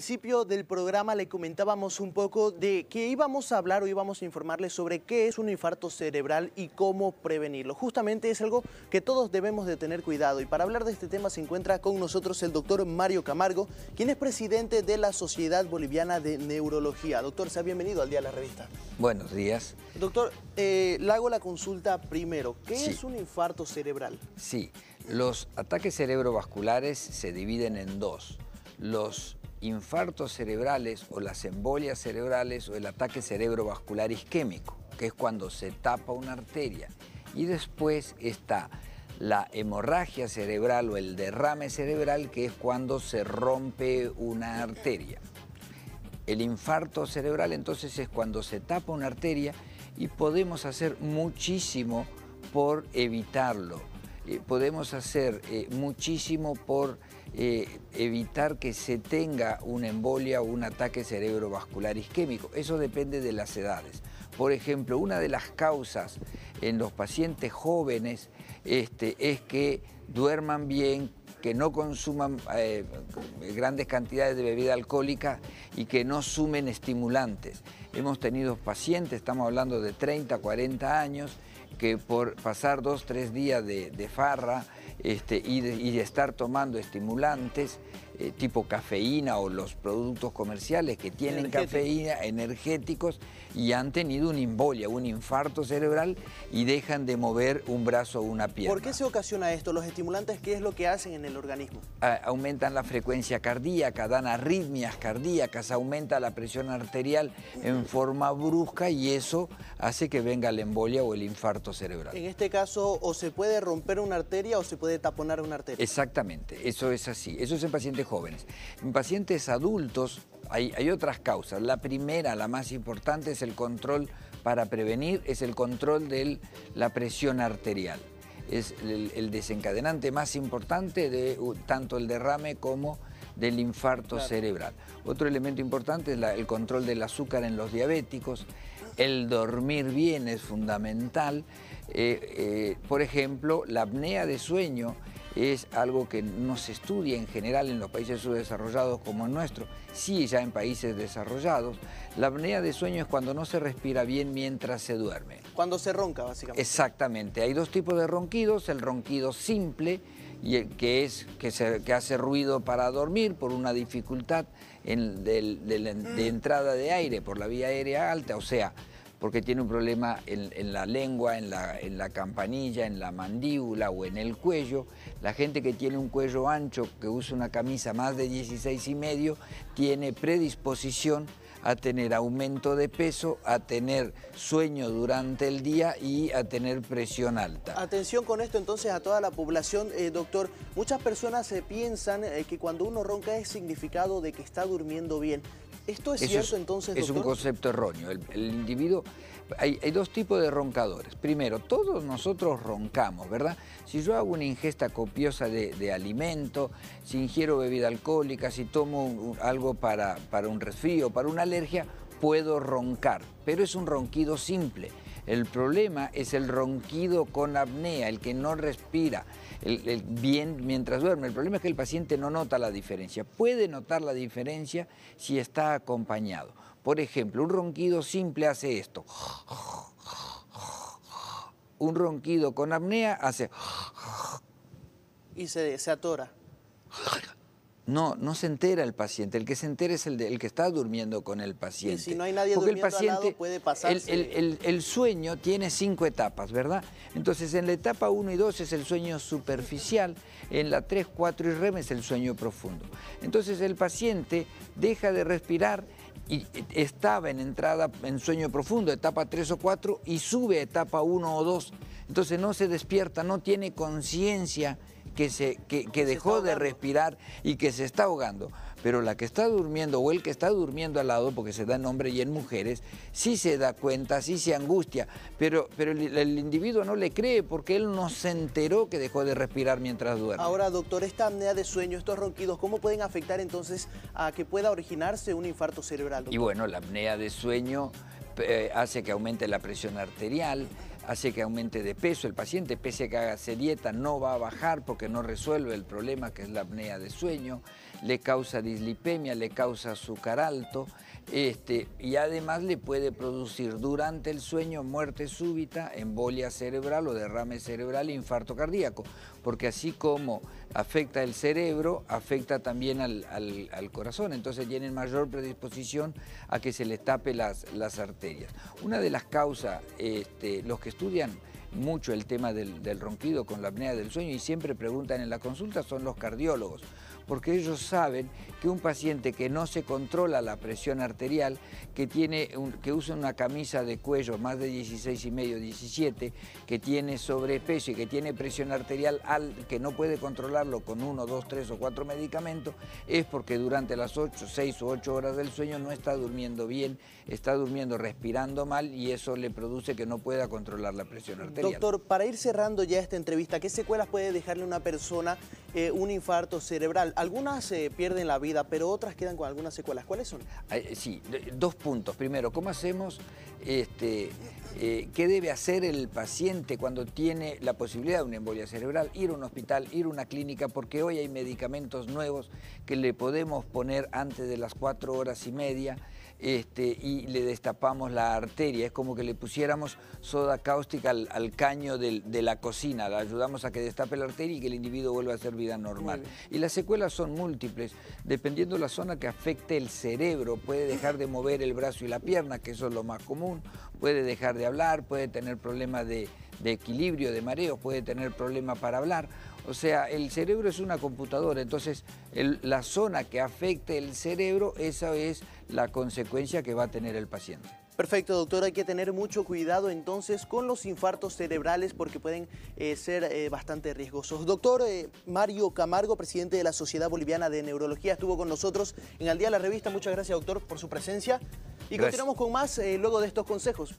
Al principio del programa le comentábamos un poco de que íbamos a hablar o íbamos a informarles sobre qué es un infarto cerebral y cómo prevenirlo. Justamente es algo que todos debemos de tener cuidado, y para hablar de este tema se encuentra con nosotros el doctor Mario Camargo, quien es presidente de la Sociedad Boliviana de Neurología. Doctor, sea bienvenido al Día de la Revista. Buenos días. Doctor, le hago la consulta primero. ¿Qué es un infarto cerebral? Sí, los ataques cerebrovasculares se dividen en dos. Los infartos cerebrales o las embolias cerebrales o el ataque cerebrovascular isquémico, que es cuando se tapa una arteria. Y después está la hemorragia cerebral o el derrame cerebral, que es cuando se rompe una arteria. El infarto cerebral entonces es cuando se tapa una arteria y podemos hacer muchísimo por evitarlo. Podemos hacer muchísimo por evitar que se tenga una embolia o un ataque cerebrovascular isquémico. Eso depende de las edades. Por ejemplo, una de las causas en los pacientes jóvenes es que duerman bien, que no consuman grandes cantidades de bebida alcohólica y que no sumen estimulantes. Hemos tenido pacientes, estamos hablando de 30, 40 años, que por pasar 2, 3 días de farra y de estar tomando estimulantes tipo cafeína o los productos comerciales que tienen cafeína, energéticos, y han tenido una embolia, un infarto cerebral y dejan de mover un brazo o una pierna. ¿Por qué se ocasiona esto? ¿Los estimulantes qué es lo que hacen en el organismo? Aumentan la frecuencia cardíaca, dan arritmias cardíacas, aumenta la presión arterial en forma brusca y eso hace que venga la embolia o el infarto cerebral. En este caso, o se puede romper una arteria o se puede taponar una arteria. Exactamente, eso es así. Eso es en pacientes jóvenes. En pacientes adultos hay otras causas. La primera, la más importante, es el control para prevenir, es el control de la presión arterial. Es el desencadenante más importante de tanto el derrame como del infarto cerebral. Otro elemento importante es el control del azúcar en los diabéticos. El dormir bien es fundamental. Por ejemplo, la apnea de sueño es algo que no se estudia en general en los países subdesarrollados como el nuestro, sí ya en países desarrollados. La apnea de sueño es cuando no se respira bien mientras se duerme. Cuando se ronca, básicamente. Exactamente. Hay dos tipos de ronquidos: el ronquido simple, y el que hace ruido para dormir por una dificultad de entrada de aire por la vía aérea alta, o sea, porque tiene un problema en la lengua, en la campanilla, en la mandíbula o en el cuello. La gente que tiene un cuello ancho, que usa una camisa más de 16,5, tiene predisposición a tener aumento de peso, a tener sueño durante el día y a tener presión alta. Atención con esto entonces a toda la población, doctor. Muchas personas piensan que cuando uno ronca es significado de que está durmiendo bien. ¿Esto es cierto entonces, doctor? Es un concepto erróneo. El individuo, hay dos tipos de roncadores. Primero, todos nosotros roncamos, ¿verdad? Si yo hago una ingesta copiosa de alimento, si ingiero bebida alcohólica, si tomo algo para un resfrío, para una alergia, puedo roncar, pero es un ronquido simple. El problema es el ronquido con apnea, el que no respira bien mientras duerme. El problema es que el paciente no nota la diferencia. Puede notar la diferencia si está acompañado. Por ejemplo, un ronquido simple hace esto. Un ronquido con apnea hace... Y se atora. No se entera el paciente. El que se entera es el que está durmiendo con el paciente. Y si no hay nadie durmiendo al lado, puede pasarse. El sueño tiene 5 etapas, ¿verdad? Entonces, en la etapa 1 y 2 es el sueño superficial, en la 3, 4 y REM es el sueño profundo. Entonces, el paciente deja de respirar y estaba en entrada en sueño profundo, etapa 3 o 4, y sube a etapa 1 o 2. Entonces, no se despierta, no tiene conciencia que dejó de respirar y que se está ahogando. Pero la que está durmiendo o el que está durmiendo al lado, porque se da en hombres y en mujeres, sí se da cuenta, sí se angustia, pero el individuo no le cree porque él no se enteró que dejó de respirar mientras duerme. Ahora, doctor, esta apnea de sueño, estos ronquidos, ¿cómo pueden afectar entonces a que pueda originarse un infarto cerebral, doctor? Y bueno, la apnea de sueño hace que aumente la presión arterial, hace que aumente de peso. El paciente, pese a que hace dieta, no va a bajar porque no resuelve el problema que es la apnea de sueño, le causa dislipemia, le causa azúcar alto, y además le puede producir durante el sueño muerte súbita, embolia cerebral o derrame cerebral e infarto cardíaco, porque así como afecta el cerebro, afecta también al corazón, entonces tienen mayor predisposición a que se les tape las arterias. Una de las causas, los que estudian mucho el tema del ronquido con la apnea del sueño y siempre preguntan en la consulta son los cardiólogos, porque ellos saben que un paciente que no se controla la presión arterial, que usa una camisa de cuello más de 16,5, 17, que tiene sobrepeso y que tiene presión arterial que no puede controlarlo con 1, 2, 3 o 4 medicamentos, es porque durante las 6 o 8 horas del sueño no está durmiendo bien, está durmiendo respirando mal y eso le produce que no pueda controlar la presión arterial. Doctor, para ir cerrando ya esta entrevista, ¿qué secuelas puede dejarle a una persona un infarto cerebral? Algunas pierden la vida, pero otras quedan con algunas secuelas. ¿Cuáles son? Sí, 2 puntos. Primero, ¿cómo hacemos? ¿Qué debe hacer el paciente cuando tiene la posibilidad de una embolia cerebral? Ir a un hospital, ir a una clínica, porque hoy hay medicamentos nuevos que le podemos poner antes de las 4 horas y media y le destapamos la arteria. Es como que le pusiéramos soda cáustica al caño de la cocina, le ayudamos a que destape la arteria y que el individuo vuelva a hacer vida normal. Y las secuelas son múltiples, dependiendo de la zona que afecte el cerebro. Puede dejar de mover el brazo y la pierna, que eso es lo más común, puede dejar de hablar, puede tener problemas de equilibrio, de mareo, puede tener problemas para hablar. O sea, el cerebro es una computadora, entonces la zona que afecte el cerebro, esa es la consecuencia que va a tener el paciente. Perfecto, doctor. Hay que tener mucho cuidado entonces con los infartos cerebrales porque pueden ser bastante riesgosos. Doctor Mario Camargo, presidente de la Sociedad Boliviana de Neurología, estuvo con nosotros en Al Día de la Revista. Muchas gracias, doctor, por su presencia. Y Gracias. continuamos con más luego de estos consejos.